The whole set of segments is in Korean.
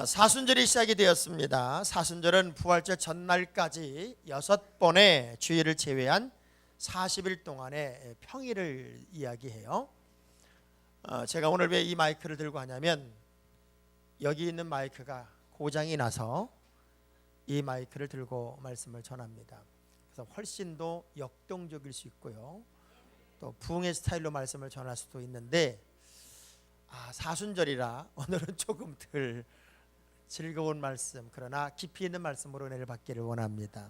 사순절이 시작이 되었습니다. 사순절은 부활절 전날까지 6번의 주일을 제외한 40일 동안의 평일을 이야기해요. 제가 오늘 왜 이 마이크를 들고 하냐면 여기 있는 마이크가 고장이 나서 이 마이크를 들고 말씀을 전합니다. 그래서 훨씬 더 역동적일 수 있고요, 또 부흥의 스타일로 말씀을 전할 수도 있는데 사순절이라 오늘은 조금 덜 즐거운 말씀, 그러나 깊이 있는 말씀으로 은혜를 받기를 원합니다.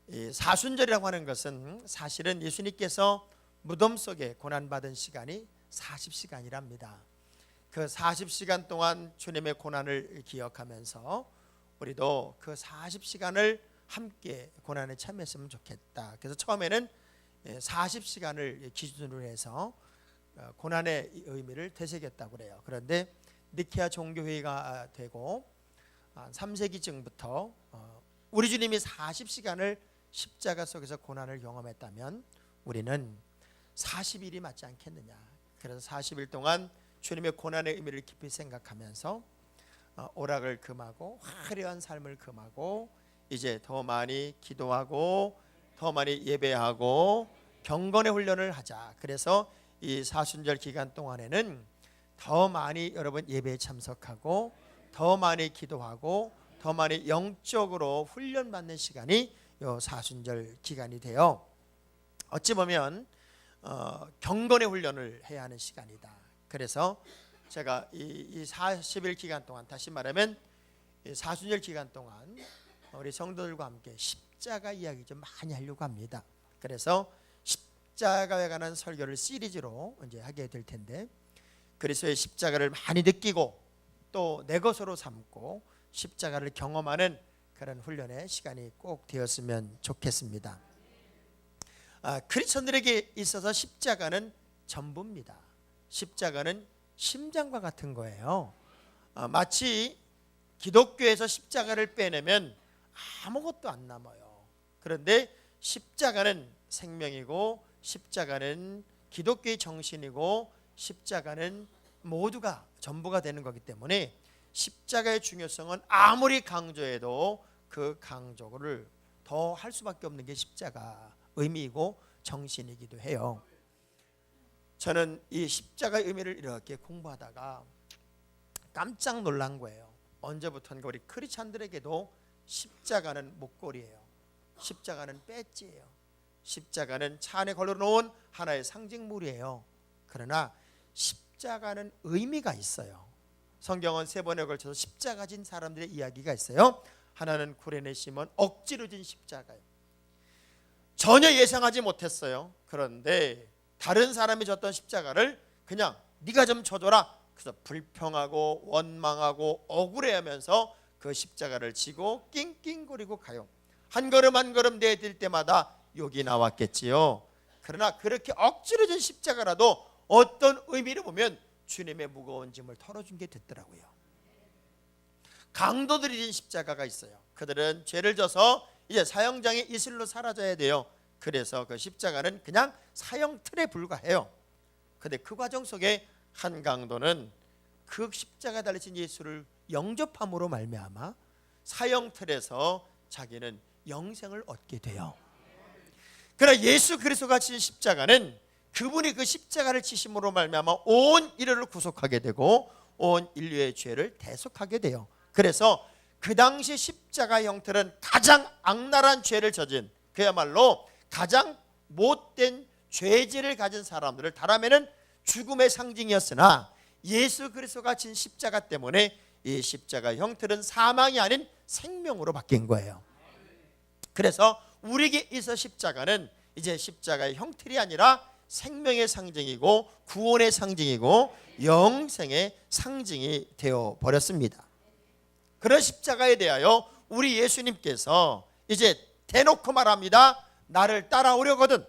이 사순절이라고 하는 것은 사실은 예수님께서 무덤 속에 고난받은 시간이 40시간이랍니다. 그 40시간 동안 주님의 고난을 기억하면서 우리도 그 40시간을 함께 고난에 참여했으면 좋겠다. 그래서 처음에는 40시간을 기준으로 해서 고난의 의미를 되새겼다고 그래요. 그런데 니케아 종교회의가 되고 3세기쯤부터 우리 주님이 40시간을 십자가 속에서 고난을 경험했다면 우리는 40일이 맞지 않겠느냐. 그래서 40일 동안 주님의 고난의 의미를 깊이 생각하면서 오락을 금하고 화려한 삶을 금하고 이제 더 많이 기도하고 더 많이 예배하고 경건의 훈련을 하자. 그래서 이 사순절 기간 동안에는 더 많이 여러분 예배에 참석하고 더 많이 기도하고 더 많이 영적으로 훈련받는 시간이 요 사순절 기간이 돼요. 어찌 보면 경건의 훈련을 해야 하는 시간이다. 그래서 제가 이 40일 기간 동안, 다시 말하면 이 사순절 기간 동안 우리 성도들과 함께 십자가 이야기 좀 많이 하려고 합니다. 그래서 십자가에 관한 설교를 시리즈로 이제 하게 될 텐데, 그리스도의 십자가를 많이 느끼고 또 내 것으로 삼고 십자가를 경험하는 그런 훈련의 시간이 꼭 되었으면 좋겠습니다. 크리스천들에게 있어서 십자가는 전부입니다. 십자가는 심장과 같은 거예요. 마치 기독교에서 십자가를 빼내면 아무것도 안 남아요. 그런데 십자가는 생명이고 십자가는 기독교의 정신이고 십자가는 모두가 전부가 되는 거기 때문에 십자가의 중요성은 아무리 강조해도 그 강조를 더 할 수밖에 없는 게 십자가 의미이고 정신이기도 해요. 저는 이 십자가의 의미를 이렇게 공부하다가 깜짝 놀란 거예요. 언제부턴가 우리 크리스찬들에게도 십자가는 목걸이에요. 십자가는 배지예요. 십자가는 차 안에 걸어놓은 하나의 상징물이에요. 그러나 십자가는 의미가 있어요. 성경은 3번에 걸쳐서 십자가 진 사람들의 이야기가 있어요. 하나는 구레네 시몬, 억지로 진 십자가예요. 전혀 예상하지 못했어요. 그런데 다른 사람이 졌던 십자가를 그냥 네가 좀 쳐줘라. 그래서 불평하고 원망하고 억울해하면서 그 십자가를 지고 낑낑거리고 가요. 한 걸음 한 걸음 내딜 때마다 욕이 나왔겠지요. 그러나 그렇게 억지로 진 십자가라도 어떤 의미를 보면 주님의 무거운 짐을 털어준 게 됐더라고요. 강도들이 진 십자가가 있어요. 그들은 죄를 져서 이제 사형장의 이슬로 사라져야 돼요. 그래서 그 십자가는 그냥 사형 틀에 불과해요. 그런데 그 과정 속에 한 강도는 그 십자가 달리신 예수를 영접함으로 말미암아 사형 틀에서 자기는 영생을 얻게 돼요. 그러나 예수 그리스도가 진 십자가는 그분이 그 십자가를 지심으로 말미암아 온 인류를 구속하게 되고 온 인류의 죄를 대속하게 돼요. 그래서 그 당시 십자가 형틀은 가장 악랄한 죄를 저진, 그야말로 가장 못된 죄질을 가진 사람들을 달아매는 죽음의 상징이었으나 예수 그리스도가 진 십자가 때문에 이 십자가 형틀은 사망이 아닌 생명으로 바뀐 거예요. 그래서 우리에게 있어 십자가는 이제 십자가의 형틀이 아니라 생명의 상징이고 구원의 상징이고 영생의 상징이 되어 버렸습니다. 그런 십자가에 대하여 우리 예수님께서 이제 대놓고 말합니다. 나를 따라오려거든,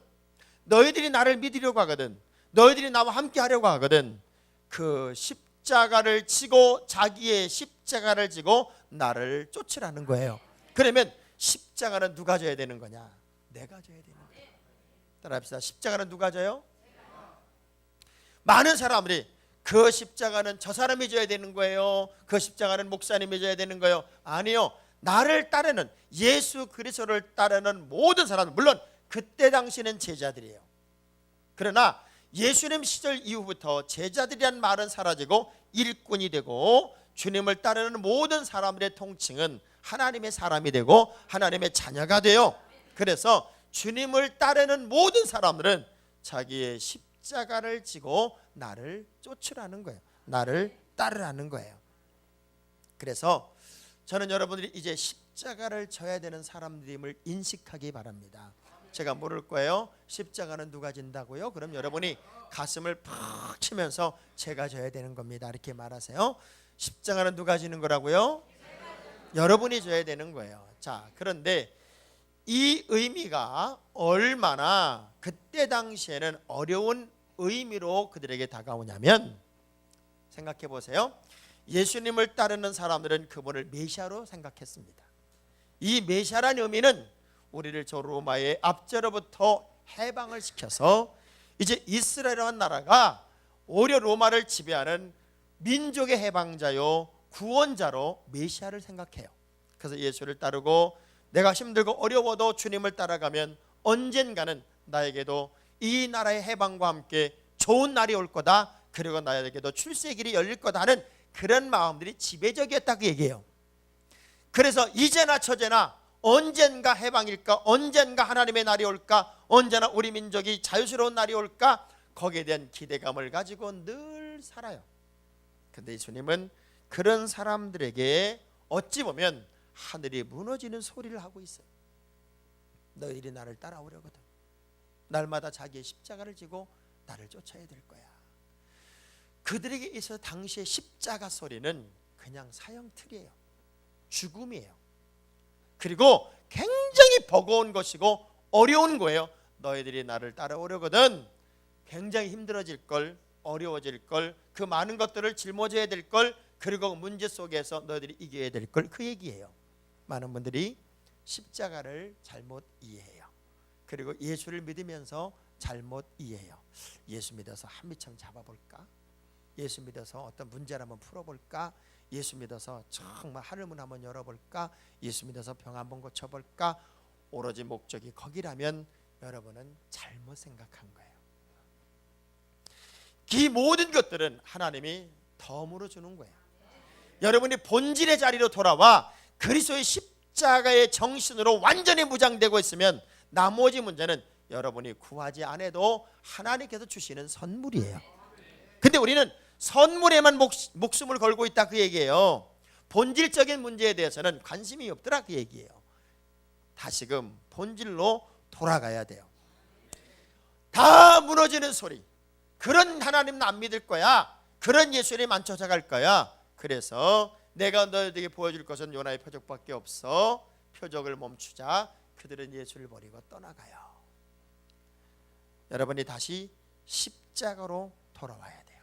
너희들이 나를 믿으려고 하거든, 너희들이 나와 함께 하려고 하거든, 그 십자가를 지고 자기의 십자가를 지고 나를 쫓으라는 거예요. 그러면 십자가는 누가 져야 되는 거냐? 내가 져야 되는 거예요. 따라합시다. 십자가는 누가 져요? 많은 사람들이 그 십자가는 저 사람이 져야 되는 거예요, 그 십자가는 목사님이 져야 되는 거예요. 아니요, 나를 따르는, 예수 그리스도를 따르는 모든 사람, 물론 그때 당시는 제자들이에요. 그러나 예수님 시절 이후부터 제자들이란 말은 사라지고 일꾼이 되고, 주님을 따르는 모든 사람들의 통칭은 하나님의 사람이 되고 하나님의 자녀가 돼요. 그래서 주님을 따르는 모든 사람들은 자기의 십자가를 지고 나를 쫓으라는 거예요. 나를 따르라는 거예요. 그래서 저는 여러분들이 이제 십자가를 져야 되는 사람들임을 인식하기 바랍니다. 제가 물을 거예요. 십자가는 누가 진다고요? 그럼 여러분이 가슴을 푹 치면서 제가 져야 되는 겁니다, 이렇게 말하세요. 십자가는 누가 지는 거라고요? 여러분이 져야 되는 거예요. 자, 그런데 이 의미가 얼마나 그때 당시에는 어려운 의미로 그들에게 다가오냐면, 생각해 보세요. 예수님을 따르는 사람들은 그분을 메시아로 생각했습니다. 이 메시아라는 의미는 우리를 저 로마의 압제로부터 해방을 시켜서 이제 이스라엘이라는 나라가 오히려 로마를 지배하는 민족의 해방자요, 구원자로 메시아를 생각해요. 그래서 예수를 따르고 내가 힘들고 어려워도 주님을 따라가면 언젠가는 나에게도 이 나라의 해방과 함께 좋은 날이 올 거다, 그리고 나에게도 출세의 길이 열릴 거다 하는 그런 마음들이 지배적이었다고 얘기해요. 그래서 이제나 저제나 언젠가 해방일까, 언젠가 하나님의 날이 올까, 언제나 우리 민족이 자유스러운 날이 올까, 거기에 대한 기대감을 가지고 늘 살아요. 근데 예수님은 그런 사람들에게 어찌 보면 하늘이 무너지는 소리를 하고 있어요. 너희들이 나를 따라오려거든 날마다 자기의 십자가를 지고 나를 쫓아야 될 거야. 그들에게 있어서 당시의 십자가 소리는 그냥 사형틀이에요. 죽음이에요. 그리고 굉장히 버거운 것이고 어려운 거예요. 너희들이 나를 따라오려거든 굉장히 힘들어질 걸, 어려워질 걸, 그 많은 것들을 짊어져야 될 걸, 그리고 문제 속에서 너희들이 이겨야 될 걸, 그 얘기예요. 많은 분들이 십자가를 잘못 이해해요. 그리고 예수를 믿으면서 잘못 이해해요. 예수 믿어서 한미청 잡아볼까? 예수 믿어서 어떤 문제를 한번 풀어볼까? 예수 믿어서 정말 하늘문 한번 열어볼까? 예수 믿어서 병 한번 고쳐볼까? 오로지 목적이 거기라면 여러분은 잘못 생각한 거예요. 이 모든 것들은 하나님이 덤으로 주는 거예요. 여러분이 본질의 자리로 돌아와 그리스도의 십자가의 정신으로 완전히 무장되고 있으면 나머지 문제는 여러분이 구하지 않아도 하나님께서 주시는 선물이에요. 근데 우리는 선물에만 목숨을 걸고 있다, 그 얘기예요. 본질적인 문제에 대해서는 관심이 없더라, 그 얘기예요. 다시금 본질로 돌아가야 돼요. 다 무너지는 소리, 그런 하나님은 안 믿을 거야, 그런 예수님 안 쫓아갈 거야. 그래서 내가 너희에게 보여줄 것은 요나의 표적밖에 없어. 표적을 멈추자. 그들은 예수를 버리고 떠나가요. 여러분이 다시 십자가로 돌아와야 돼요.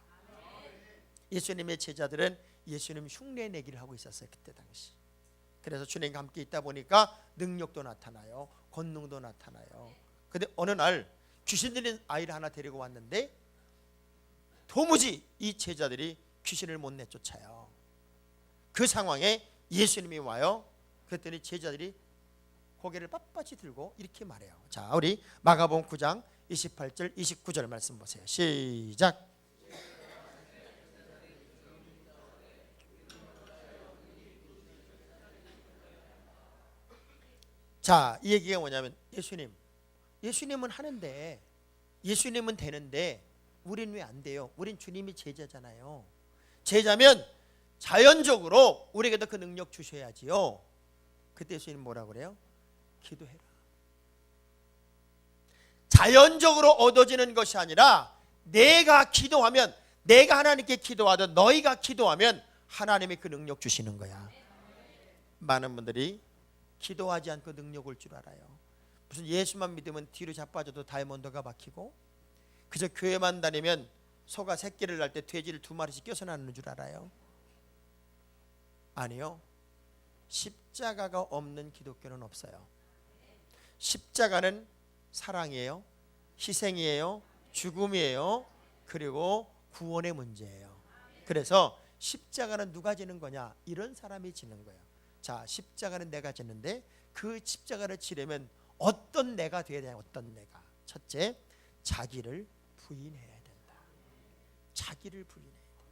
예수님의 제자들은 예수님 흉내 내기를 하고 있었어요, 그때 당시. 그래서 주님과 함께 있다 보니까 능력도 나타나요, 권능도 나타나요. 근데 어느 날 귀신 들린 아이를 하나 데리고 왔는데 도무지 이 제자들이 귀신을 못 내쫓아요. 그 상황에 예수님이 와요. 그랬더니 제자들이 고개를 빳빳이 들고 이렇게 말해요. 자, 우리 마가복음 9장 28절 29절 말씀 보세요. 시작. 자, 이 얘기가 뭐냐면 예수님은 하는데, 예수님은 되는데 우린 왜 안 돼요? 우린 주님이 제자잖아요. 제자면 자연적으로 우리에게도 그 능력 주셔야지요. 그때 예수님 뭐라고 그래요? 기도해라. 자연적으로 얻어지는 것이 아니라 내가 기도하면, 내가 하나님께 기도하든 너희가 기도하면 하나님이 그 능력 주시는 거야. 많은 분들이 기도하지 않고 능력 올 줄 알아요. 무슨 예수만 믿으면 뒤로 자빠져도 다이아몬드가 박히고, 그저 교회만 다니면 소가 새끼를 낳을 때 돼지를 2마리씩 껴서 낳는 줄 알아요. 아니요, 십자가가 없는 기독교는 없어요. 십자가는 사랑이에요, 희생이에요, 죽음이에요, 그리고 구원의 문제예요. 그래서 십자가는 누가 지는 거냐? 이런 사람이 지는 거예요. 자, 십자가는 내가 지는데 그 십자가를 지려면 어떤 내가 돼야 되냐? 어떤 내가? 첫째, 자기를 부인해야 된다. 자기를 부인해야 된다.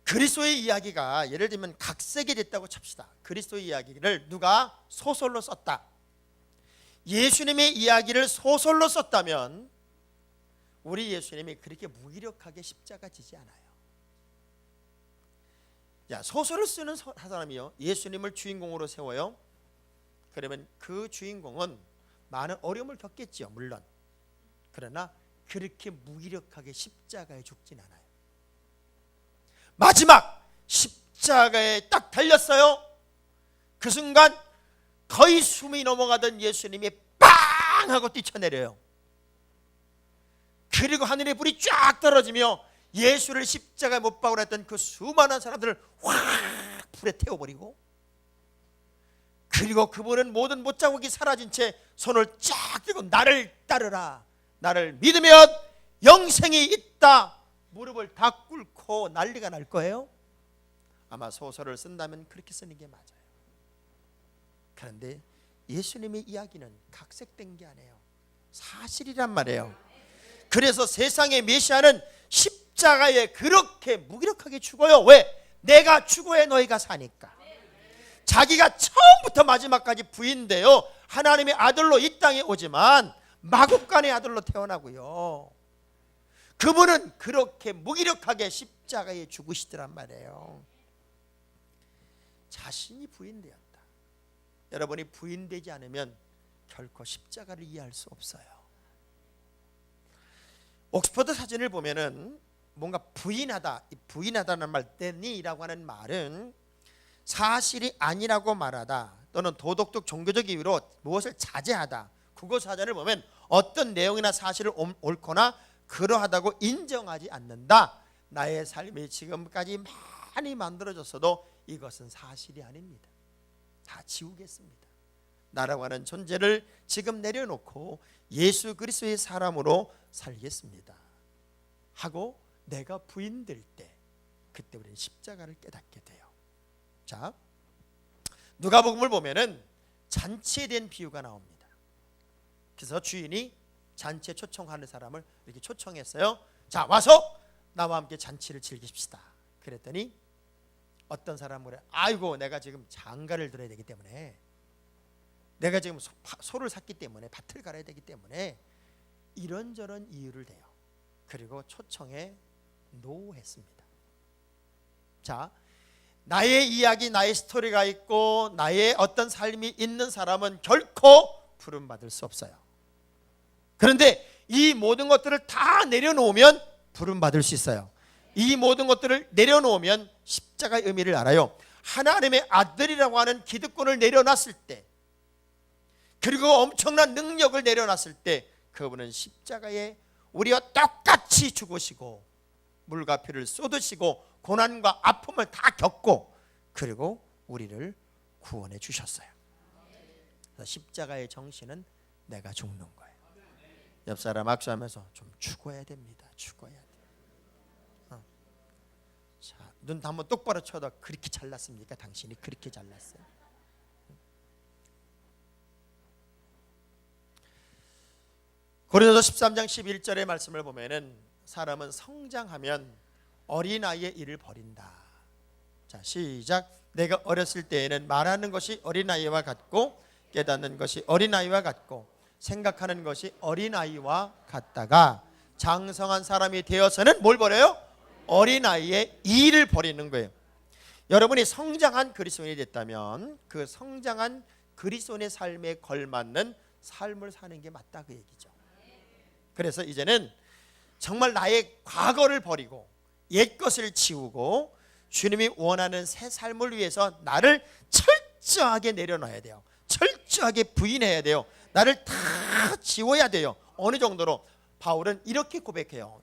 그리스도의 이야기가 예를 들면 각색이 됐다고 칩시다. 그리스도의 이야기를 누가 소설로 썼다. 예수님의 이야기를 소설로 썼다면 우리 예수님이 그렇게 무기력하게 십자가 지지 않아요. 야, 소설을 쓰는 사람이요, 예수님을 주인공으로 세워요. 그러면 그 주인공은 많은 어려움을 겪겠죠, 물론. 그러나 그렇게 무기력하게 십자가에 죽진 않아요. 마지막 십자가에 딱 달렸어요. 그 순간 거의 숨이 넘어가던 예수님이 빵 하고 뛰쳐내려요. 그리고 하늘의 불이 쫙 떨어지며 예수를 십자가에 못 박으려 했던 그 수많은 사람들을 확 불에 태워버리고, 그리고 그분은 모든 못자국이 사라진 채 손을 쫙 들고 나를 따르라, 나를 믿으면 영생이 있다, 무릎을 다 꿇고 난리가 날 거예요. 아마 소설을 쓴다면 그렇게 쓰는 게 맞아요. 그런데 예수님의 이야기는 각색된 게 아니에요. 사실이란 말이에요. 그래서 세상의 메시아는 십자가에 그렇게 무기력하게 죽어요. 왜? 내가 죽어야 너희가 사니까. 자기가 처음부터 마지막까지 부인돼요. 하나님의 아들로 이 땅에 오지만 마국간의 아들로 태어나고요. 그분은 그렇게 무기력하게 십자가에 죽으시더란 말이에요. 자신이 부인되었다. 여러분이 부인되지 않으면 결코 십자가를 이해할 수 없어요. 옥스퍼드 사전을 보면은 뭔가 부인하다, 부인하다는 말, 데니라고 하는 말은 사실이 아니라고 말하다 또는 도덕적 종교적 이유로 무엇을 자제하다. 국어 사전을 보면 어떤 내용이나 사실을 옳거나 그러하다고 인정하지 않는다. 나의 삶이 지금까지 많이 만들어졌어도 이것은 사실이 아닙니다. 다 지우겠습니다. 나라고 하는 존재를 지금 내려놓고 예수 그리스도의 사람으로 살겠습니다 하고 내가 부인될 때, 그때 우리는 십자가를 깨닫게 돼요. 자, 누가복음을 보면은 잔치에 대한 비유가 나옵니다. 그래서 주인이 잔치에 초청하는 사람을 이렇게 초청했어요. 자, 와서 나와 함께 잔치를 즐깁시다. 그랬더니 어떤 사람은 그래, 아이고 내가 지금 장가를 들어야 되기 때문에, 내가 지금 소를 샀기 때문에, 밭을 갈아야 되기 때문에 이런저런 이유를 대요. 그리고 초청에 노했습니다. 자, 나의 이야기, 나의 스토리가 있고 나의 어떤 삶이 있는 사람은 결코 부름받을 수 없어요. 그런데 이 모든 것들을 다 내려놓으면 부름받을 수 있어요. 이 모든 것들을 내려놓으면 십자가의 의미를 알아요. 하나님의 아들이라고 하는 기득권을 내려놨을 때, 그리고 엄청난 능력을 내려놨을 때, 그분은 십자가에 우리와 똑같이 죽으시고 물과 피를 쏟으시고 고난과 아픔을 다 겪고 그리고 우리를 구원해 주셨어요. 그래서 십자가의 정신은 내가 죽는 거예요. 옆 사람 악수하면서 좀 죽어야 됩니다. 죽어야 돼. 자, 눈 한번 똑바로 쳐도 그렇게 잘났습니까? 당신이 그렇게 잘났어요. 고린도서 13장 11절의 말씀을 보면은 사람은 성장하면 어린아이의 일을 버린다. 자, 시작. 내가 어렸을 때에는 말하는 것이 어린아이와 같고 깨닫는 것이 어린아이와 같고 생각하는 것이 어린아이와 같다가 장성한 사람이 되어서는 뭘 버려요? 어린아이의 일을 버리는 거예요. 여러분이 성장한 그리스도인이 됐다면 그 성장한 그리스도인의 삶에 걸맞는 삶을 사는 게 맞다, 그 얘기죠. 그래서 이제는 정말 나의 과거를 버리고 옛 것을 지우고 주님이 원하는 새 삶을 위해서 나를 철저하게 내려놔야 돼요. 철저하게 부인해야 돼요. 나를 다 지워야 돼요. 어느 정도로? 바울은 이렇게 고백해요.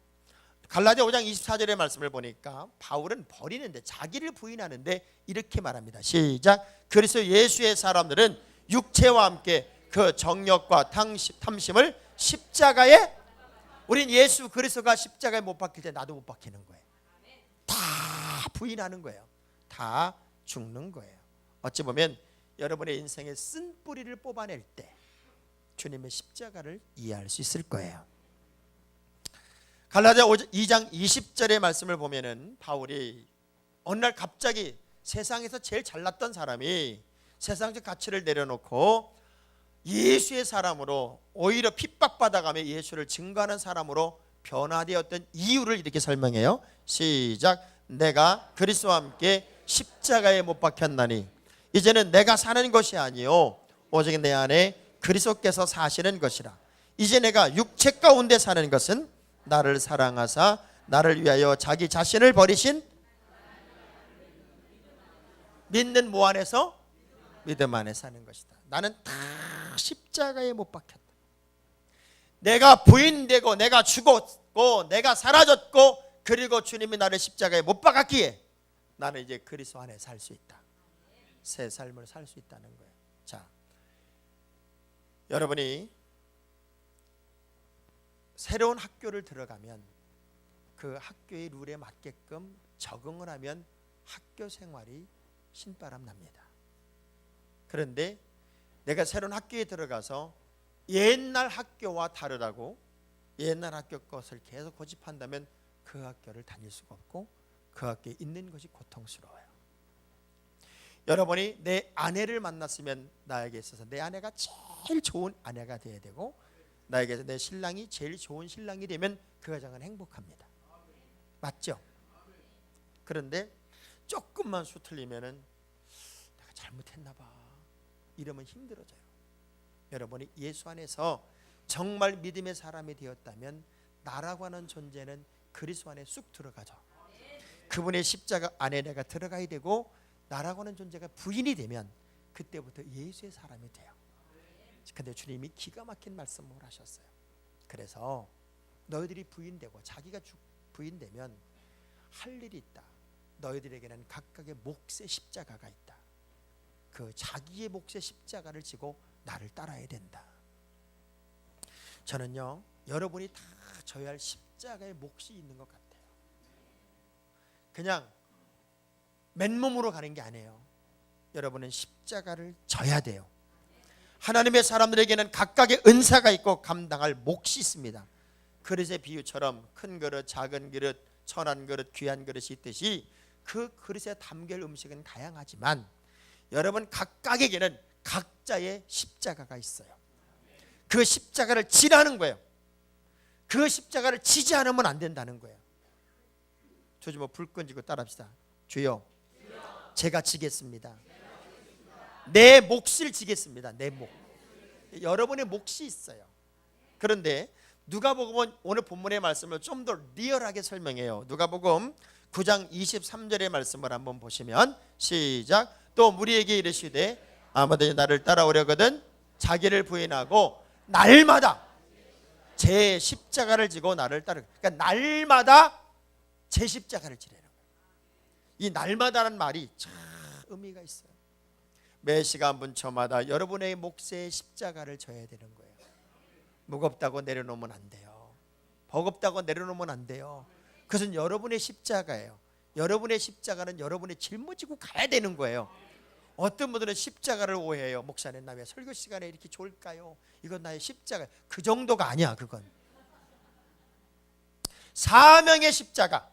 갈라디아 5장 24절의 말씀을 보니까 바울은 버리는데, 자기를 부인하는데 이렇게 말합니다. 시작. 그리스도 예수의 사람들은 육체와 함께 그 정욕과 탐심을 십자가에 우린 예수 그리스도가 십자가에 못 박힐 때 나도 못 박히는 거예요. 다 부인하는 거예요. 다 죽는 거예요. 어찌 보면 여러분의 인생의 쓴뿌리를 뽑아낼 때 주님의 십자가를 이해할 수 있을 거예요. 갈라디아 2장 20절의 말씀을 보면은 바울이 어느 날 갑자기 세상에서 제일 잘났던 사람이 세상적 가치를 내려놓고 예수의 사람으로 오히려 핍박받아가며 예수를 증거하는 사람으로 변화되었던 이유를 이렇게 설명해요. 시작. 내가 그리스도와 함께 십자가에 못 박혔나니 이제는 내가 사는 것이 아니요 오직 내 안에 그리스도께서 사시는 것이라. 이제 내가 육체 가운데 사는 것은 나를 사랑하사 나를 위하여 자기 자신을 버리신 믿는 뭐 안에서? 믿음 안에 사는 것이다. 나는 다 십자가에 못 박혔다. 내가 부인되고 내가 죽었고 내가 사라졌고 그리고 주님이 나를 십자가에 못 박았기에 나는 이제 그리스도 안에 살 수 있다. 새 삶을 살 수 있다는 거예요. 자, 여러분이 새로운 학교를 들어가면 그 학교의 룰에 맞게끔 적응을 하면 학교 생활이 신바람 납니다. 그런데 내가 새로운 학교에 들어가서 옛날 학교와 다르다고 옛날 학교 것을 계속 고집한다면 그 학교를 다닐 수가 없고 그 학교에 있는 것이 고통스러워요. 여러분이 내 아내를 만났으면 나에게 있어서 내 아내가 제일 좋은 아내가 되어야 되고 나에게서 내 신랑이 제일 좋은 신랑이 되면 그 가정은 행복합니다. 맞죠? 그런데 조금만 수틀리면은 내가 잘못했나 봐 이러면 힘들어져요. 여러분이 예수 안에서 정말 믿음의 사람이 되었다면 나라고 하는 존재는 그리스도 안에 쑥 들어가죠. 그분의 십자가 안에 내가 들어가야 되고 나라고 하는 존재가 부인이 되면 그때부터 예수의 사람이 돼요. 근데 주님이 기가 막힌 말씀을 하셨어요. 그래서 너희들이 부인되고 자기가 부인되면 할 일이 있다. 너희들에게는 각각의 몫의 십자가가 있다. 그 자기의 몫의 십자가를 지고 나를 따라야 된다. 저는요 여러분이 다 져야 할 십자가의 몫이 있는 것 같아요. 그냥 맨몸으로 가는 게 아니에요. 여러분은 십자가를 져야 돼요. 하나님의 사람들에게는 각각의 은사가 있고 감당할 몫이 있습니다. 그릇의 비유처럼 큰 그릇, 작은 그릇, 천한 그릇, 귀한 그릇이 있듯이 그 그릇에 담길 음식은 다양하지만 여러분 각각에게는 각자의 십자가가 있어요. 그 십자가를 지라는 거예요. 그 십자가를 지지 않으면 안 된다는 거예요. 조지 불 끈지고 따라합시다. 주여, 제가 지겠습니다. 내 몫을 지겠습니다. 내 몫. 여러분의 몫이 있어요. 그런데 누가복음 오늘 본문의 말씀을 좀 더 리얼하게 설명해요. 누가복음 9장 23절의 말씀을 한번 보시면 시작. 또 무리에게 이르시되 아무든지 나를 따라오려거든 자기를 부인하고 날마다 제 십자가를 지고 나를 따르. 그러니까 날마다 제 십자가를 지라는 거예요. 이 날마다라는 말이 참 의미가 있어요. 매 시간 분초마다 여러분의 몫의 십자가를 져야 되는 거예요. 무겁다고 내려놓으면 안 돼요. 버겁다고 내려놓으면 안 돼요. 그것은 여러분의 십자가예요. 여러분의 십자가는 여러분이 짊어지고 가야 되는 거예요. 어떤 분들은 십자가를 오해해요. 목사님 나 왜 설교 시간에 이렇게 좋을까요? 이건 나의 십자가. 그 정도가 아니야. 그건 사명의 십자가,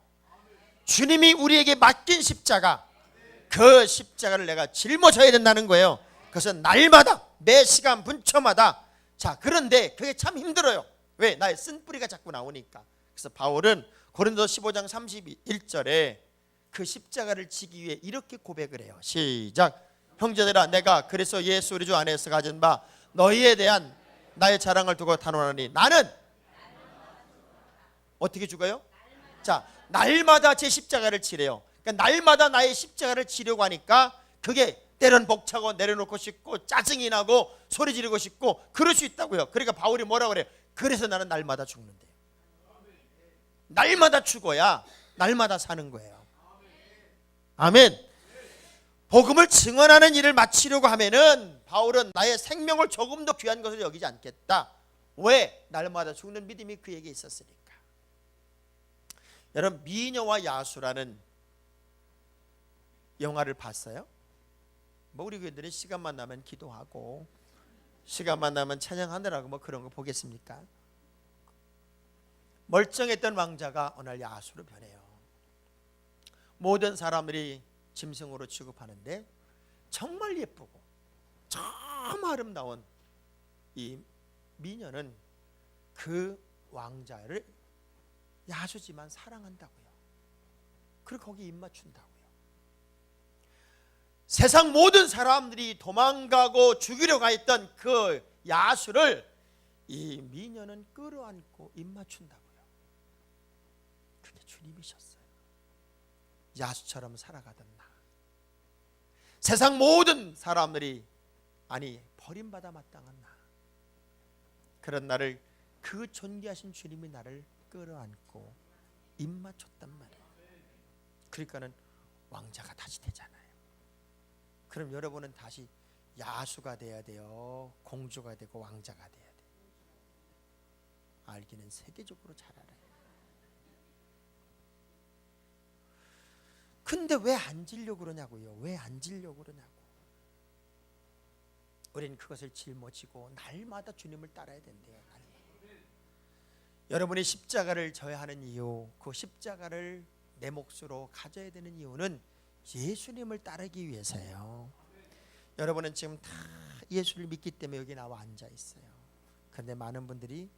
주님이 우리에게 맡긴 십자가, 그 십자가를 내가 짊어져야 된다는 거예요. 그것은 날마다 매 시간 분초마다. 자, 그런데 그게 참 힘들어요. 왜? 나의 쓴뿌리가 자꾸 나오니까. 그래서 바울은 고린도서 15장 31절에 그 십자가를 지기 위해 이렇게 고백을 해요. 시작. 형제들아, 내가 그래서 예수 우리 주 안에서 가진 바 너희에 대한 나의 자랑을 두고 단언하니 나는 어떻게 죽어요? 자, 날마다 제 십자가를 지래요. 그러니까 날마다 나의 십자가를 지려고 하니까 그게 때론 벅차고 내려놓고 싶고 짜증이 나고 소리 지르고 싶고 그럴 수 있다고요. 그러니까 바울이 뭐라고 그래요? 그래서 나는 날마다 죽는데요. 날마다 죽어야 날마다 사는 거예요. 아멘. 복음을 증언하는 일을 마치려고 하면은 바울은 나의 생명을 조금 더 귀한 것을 여기지 않겠다. 왜? 날마다 죽는 믿음이 그에게 있었으니까. 여러분, 미녀와 야수라는 영화를 봤어요? 뭐 우리 교회들은 시간만 나면 기도하고 시간만 나면 찬양하느라고 뭐 그런 거 보겠습니까? 멀쩡했던 왕자가 어느 날 야수로 변해요. 모든 사람들이 짐승으로 취급하는데 정말 예쁘고 참 아름다운 이 미녀는 그 왕자를 야수지만 사랑한다고요. 그리고 거기 입맞춘다고요. 세상 모든 사람들이 도망가고 죽이려고 했던 그 야수를 이 미녀는 끌어안고 입맞춘다고요. 그게 주님이셨어요. 야수처럼 살아가던 나, 세상 모든 사람들이 아니 버림받아 마땅한 나, 그런 나를 그 존귀하신 주님이 나를 끌어안고 입맞췄단 말이에요. 그러니까는 왕자가 다시 되잖아요. 그럼 여러분은 다시 야수가 돼야 돼요? 공주가 되고 왕자가 돼야 돼요? 알기는 세계적으로 잘 알아요. 근데 왜 안 지려고 그러냐고요? 왜 안 지려고 그러냐고. 우리는 그것을 짊어지고 날마다 주님을 따라야 된대요. 날마다. 여러분이 십자가를 져야 하는 이유, 그 십자가를 내 몫으로 가져야 되는 이유는 예수님을 따르기 위해서예요. 여러분은 지금 다 예수를 믿기 때문에 여기 나와 앉아 있어요. 그런데 많은 분들이,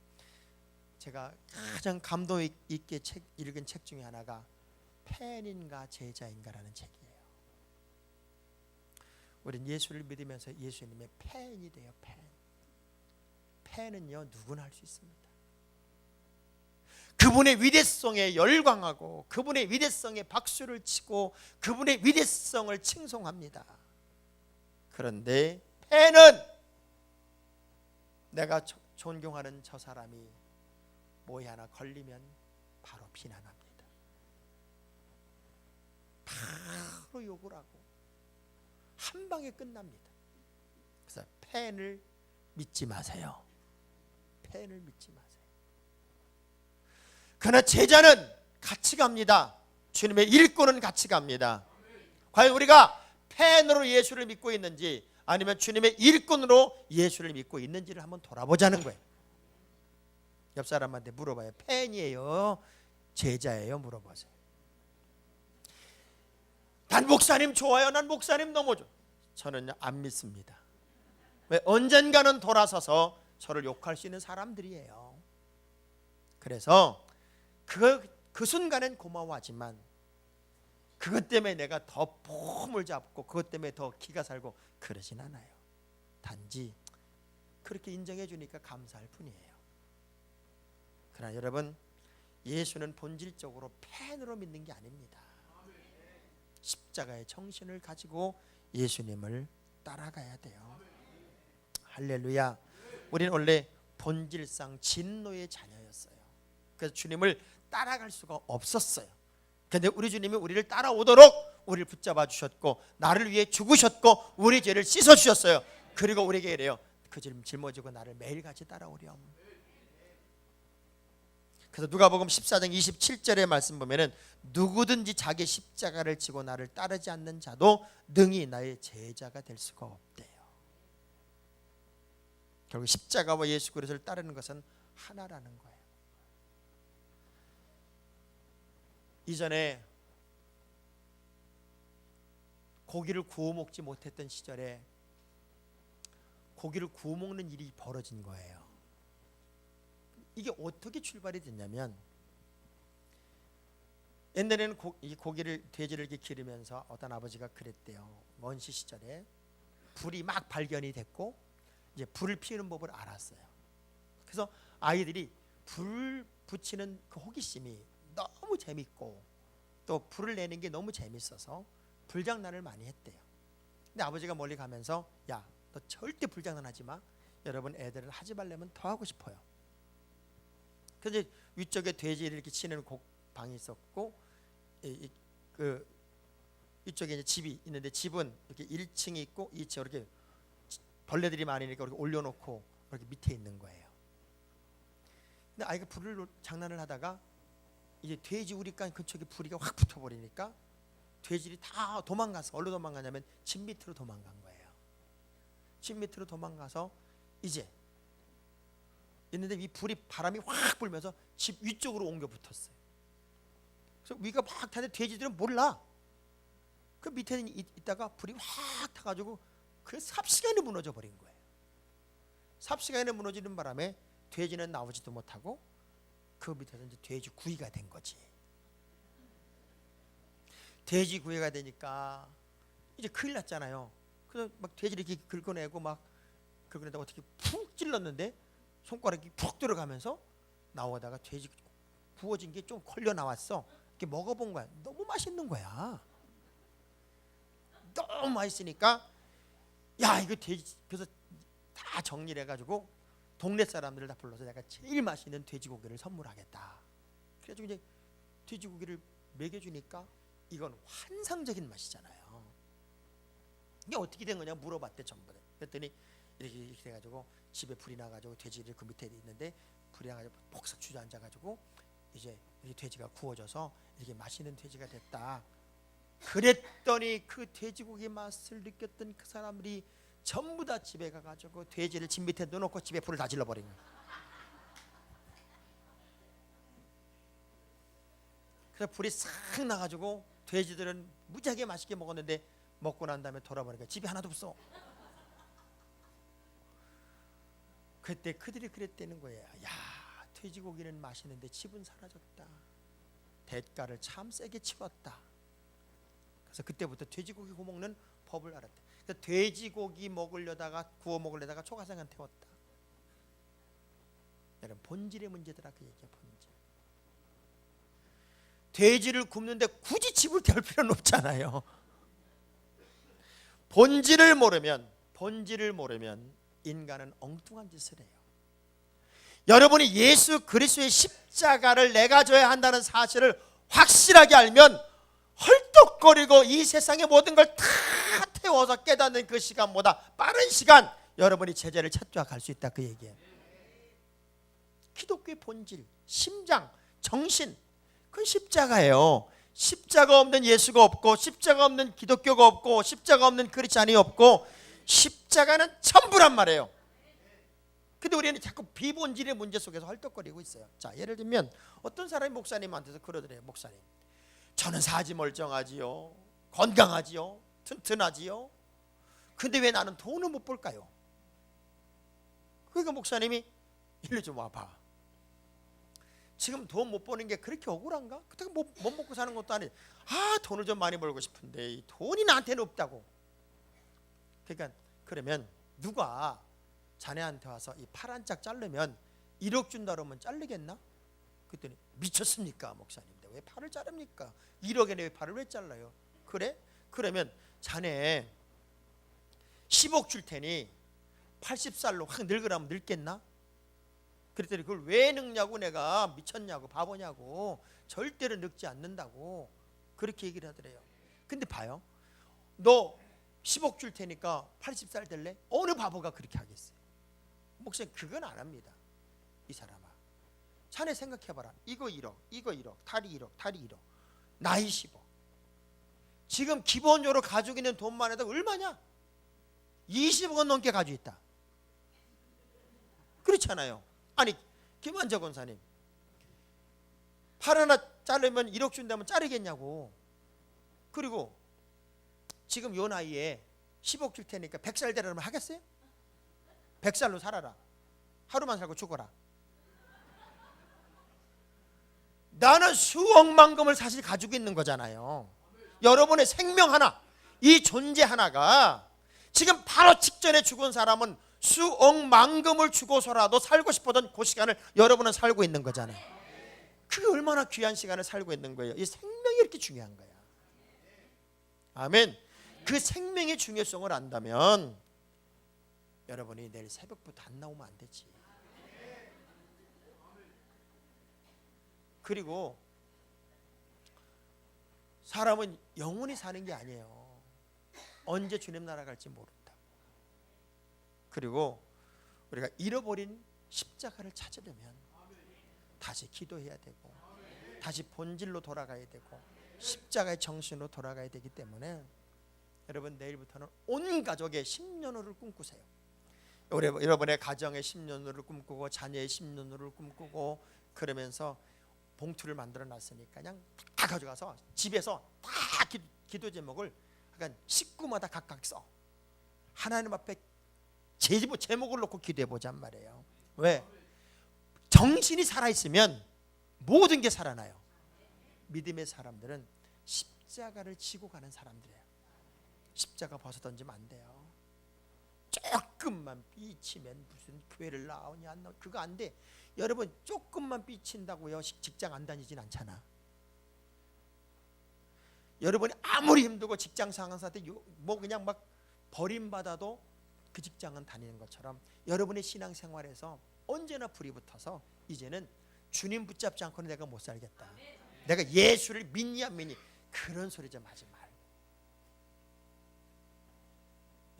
제가 가장 감동 있게 읽은 책 중에 하나가 팬인가 제자인가라는 책이에요. 우린 예수를 믿으면서 예수님의 팬이 돼요. 팬은요 누구나 할 수 있습니다. 그분의 위대성에 열광하고 그분의 위대성에 박수를 치고 그분의 위대성을 칭송합니다. 그런데 팬은 내가 존경하는 저 사람이 뭐에 하나 걸리면 바로 비난합니다. 바로 욕을 하고 한 방에 끝납니다. 그래서 팬을 믿지 마세요. 팬을 믿지 마세요. 그러나 제자는 같이 갑니다. 주님의 일꾼은 같이 갑니다. 과연 우리가 팬으로 예수를 믿고 있는지 아니면 주님의 일꾼으로 예수를 믿고 있는지를 한번 돌아보자는 거예요. 옆 사람한테 물어봐요. 팬이에요? 제자예요? 물어보세요. 난 목사님 좋아요. 난 목사님 너무 좋아요. 저는 안 믿습니다. 왜? 언젠가는 돌아서서 저를 욕할 수 있는 사람들이에요. 그래서 그 순간엔 고마워하지만 그것 때문에 내가 더 폼을 잡고 그것 때문에 더 기가 살고 그러진 않아요. 단지 그렇게 인정해 주니까 감사할 뿐이에요. 그러나 여러분, 예수는 본질적으로 팬으로 믿는 게 아닙니다. 십자가의 정신을 가지고 예수님을 따라가야 돼요. 할렐루야. 우리는 원래 본질상 진노의 자녀였어요. 그래서 주님을 따라갈 수가 없었어요. 그런데 우리 주님이 우리를 따라오도록 우리를 붙잡아 주셨고 나를 위해 죽으셨고 우리 죄를 씻어 주셨어요. 그리고 우리에게 이래요. 그 짐 짊어지고 나를 매일같이 따라오렴. 그래서 누가복음 14장 27절의 말씀 보면은 누구든지 자기 십자가를 지고 나를 따르지 않는 자도 능히 나의 제자가 될 수가 없대요. 결국 십자가와 예수 그리스도를 따르는 것은 하나라는 거예요. 이전에 고기를 구워 먹지 못했던 시절에 고기를 구워 먹는 일이 벌어진 거예요. 이게 어떻게 출발이 됐냐면 옛날에는 고기를 돼지를 이렇게 기르면서 어떤 아버지가 그랬대요. 원시 시절에 불이 막 발견이 됐고 이제 불을 피우는 법을 알았어요. 그래서 아이들이 불 붙이는 그 호기심이 너무 재밌고 또 불을 내는 게 너무 재밌어서 불장난을 많이 했대요. 근데 아버지가 멀리 가면서 야, 너 절대 불장난하지 마. 여러분 애들은 하지 말려면 더 하고 싶어요. 그래서 위쪽에 돼지를 이렇게 치는 방이 있었고 이쪽에 이제 집이 있는데 집은 이렇게 1층이 있고 2층 이렇게 벌레들이 많으니까 이렇게 올려놓고 이렇게 밑에 있는 거예요. 근데 아이가 불을 장난을 하다가 이제 돼지 우리간 근처에 불이 확 붙어버리니까 돼지들이 다 도망가서 어디로 도망가냐면 집 밑으로 도망간 거예요. 집 밑으로 도망가서 이제 있는데 이 불이 바람이 확 불면서 집 위쪽으로 옮겨 붙었어요. 그래서 위가 막 타는데 돼지들은 몰라. 그 밑에 있다가 불이 확 타가지고 그 삽시간에 무너져 버린 거예요. 삽시간에 무너지는 바람에 돼지는 나오지도 못하고 그 밑에서 이제 돼지 구이가 된 거지. 돼지 구이가 되니까 이제 큰일 났잖아요. 그래서 막 돼지를 이렇게 긁어내고 막 긁어내다가 어떻게 푹 찔렀는데 손가락이 푹 들어가면서 나오다가 돼지 구워진 게 좀 걸려 나왔어. 이렇게 먹어본 거야. 너무 맛있는 거야. 너무 맛있으니까 야 이거 돼지, 그래서 다 정리를 해가지고 동네 사람들을 다 불러서 내가 제일 맛있는 돼지고기를 선물하겠다. 그래가지고 이제 돼지고기를 먹여주니까 이건 환상적인 맛이잖아요. 이게 어떻게 된 거냐 물어봤대 전부. 그랬더니 이렇게 돼가지고 집에 불이 나가지고 돼지를 그 밑에 있는데 불이 나가지고 폭삭 주저앉아가지고 이제 이 돼지가 구워져서 이렇게 맛있는 돼지가 됐다. 그랬더니 그 돼지고기 맛을 느꼈던 그 사람들이 전부 다 집에 가가지고 돼지를 집 밑에 넣어놓고 집에 불을 다 질러버린 거예요. 그래서 불이 싹 나가지고 돼지들은 무지하게 맛있게 먹었는데 먹고 난 다음에 돌아보니까 집이 하나도 없어. 그때 그들이 그랬다는 거예요. 야, 돼지고기는 맛있는데 집은 사라졌다. 대가를 참 세게 치렀다. 그래서 그때부터 돼지고기 구워 먹는 법을 알았대. 그래서 돼지고기 먹으려다가 구워 먹으려다가 초가상한 태웠다. 여러분 본질의 문제더라 그 얘기야. 본질. 돼지를 굽는데 굳이 집을 태울 필요는 없잖아요. 본질을 모르면 인간은 엉뚱한 짓을 해요. 여러분이 예수 그리스도의 십자가를 내가 져야 한다는 사실을 확실하게 알면 헐떡거리고 이 세상의 모든 걸 다 태워서 깨닫는 그 시간보다 빠른 시간 여러분이 제자를 찾아 갈 수 있다 그 얘기예요. 기독교의 본질, 심장, 정신 그건 십자가예요. 십자가 없는 예수가 없고 십자가 없는 기독교가 없고 십자가 없는 크리스찬이 없고 십자가는 전부란 말이에요. 근데 우리는 자꾸 비본질의 문제 속에서 헐떡거리고 있어요. 자, 예를 들면 어떤 사람이 목사님한테서 그러더래요. 목사님, 저는 사지 멀쩡하지요, 건강하지요, 튼튼하지요. 근데 왜 나는 돈을 못 벌까요? 그러니까 목사님이 일로 좀 와봐. 지금 돈 못 버는 게 그렇게 억울한가? 그때 못 먹고 사는 것도 아니지. 돈을 좀 많이 벌고 싶은데 이 돈이 나한테는 없다고. 그러니까 그러면 누가 자네한테 와서 이 팔 한 짝 자르면 1억 준다 그러면 자르겠나? 그랬더니 미쳤습니까 목사님, 왜 팔을 자릅니까? 1억에 내 팔을 왜 잘라요? 그래? 그러면 자네 10억 줄 테니 80살로 확 늙으라면 늙겠나? 그랬더니 그걸 왜 늙냐고, 내가 미쳤냐고, 바보냐고, 절대로 늙지 않는다고 그렇게 얘기를 하더래요. 근데 봐요, 너 10억 줄 테니까 80살 될래? 어느 바보가 그렇게 하겠어요? 목사님 그건 안 합니다. 이 사람아, 자네 생각해봐라. 이거 1억, 이거 1억, 다리 1억, 다리 1억, 나이 10억. 지금 기본적으로 가지고 있는 돈만 해도 얼마냐? 20억은 넘게 가지고 있다. 그렇잖아요. 아니 김한자 권사님, 팔 하나 자르면 1억 준다면 자르겠냐고. 그리고 지금 요 나이에 10억 줄 테니까 100살 되라면 하겠어요? 100살로 살아라. 하루만 살고 죽어라. 나는 수억만금을 사실 가지고 있는 거잖아요. 여러분의 생명 하나, 이 존재 하나가 지금 바로 직전에 죽은 사람은 수억만금을 주고서라도 살고 싶었던 그 시간을 여러분은 살고 있는 거잖아요. 그게 얼마나 귀한 시간을 살고 있는 거예요. 이 생명이 이렇게 중요한 거야. 아멘. 그 생명의 중요성을 안다면 여러분이 내일 새벽부터 안 나오면 안 되지. 그리고 사람은 영원히 사는 게 아니에요. 언제 주님 나라 갈지 모른다. 그리고 우리가 잃어버린 십자가를 찾으려면 다시 기도해야 되고 다시 본질로 돌아가야 되고 십자가의 정신으로 돌아가야 되기 때문에 여러분 내일부터는 온 가족의 10년호를 꿈꾸세요. 여러분의 가정의 10년호를 꿈꾸고 자녀의 10년호를 꿈꾸고 그러면서 봉투를 만들어 놨으니까 그냥 다 가져가서 집에서 다 기도 제목을 약간 식구마다 각각 써. 하나님 앞에 제목을 놓고 기도해 보잔 말이에요. 왜? 정신이 살아있으면 모든 게 살아나요. 믿음의 사람들은 십자가를 지고 가는 사람들이에요. 십자가 벗어 던지면 안 돼요. 조금만 삐치면 무슨 교회를 나오냐 안 나오냐 그거 안 돼. 여러분 조금만 삐친다고요 직장 안 다니진 않잖아. 여러분이 아무리 힘들고 직장 상사한테 뭐 그냥 막 버림받아도 그 직장은 다니는 것처럼 여러분의 신앙생활에서 언제나 불이 붙어서 이제는 주님 붙잡지 않고는 내가 못 살겠다. 내가 예수를 믿니 안 믿니 그런 소리 좀 하지 말고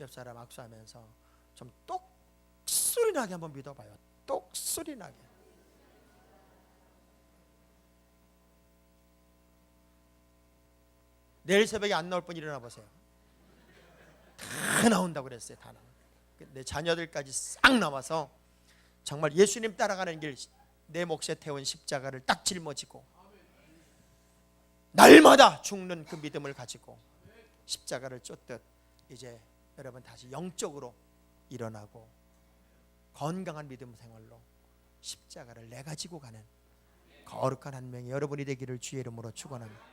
옆 사람 악수하면서 좀 똑소리 나게 한번 믿어봐요. 똑소리 나게. 내일 새벽에 안 나올 분 일어나 보세요. 다 나온다고 그랬어요. 다 나와. 내 자녀들까지 싹 나와서 정말 예수님 따라가는 길 내 몫에 태운 십자가를 딱 짊어지고 날마다 죽는 그 믿음을 가지고 십자가를 쫓듯 이제 여러분 다시 영적으로 일어나고 건강한 믿음 생활로 십자가를 내가 지고 가는 거룩한 한 명이 여러분이 되기를 주의 이름으로 축원합니다.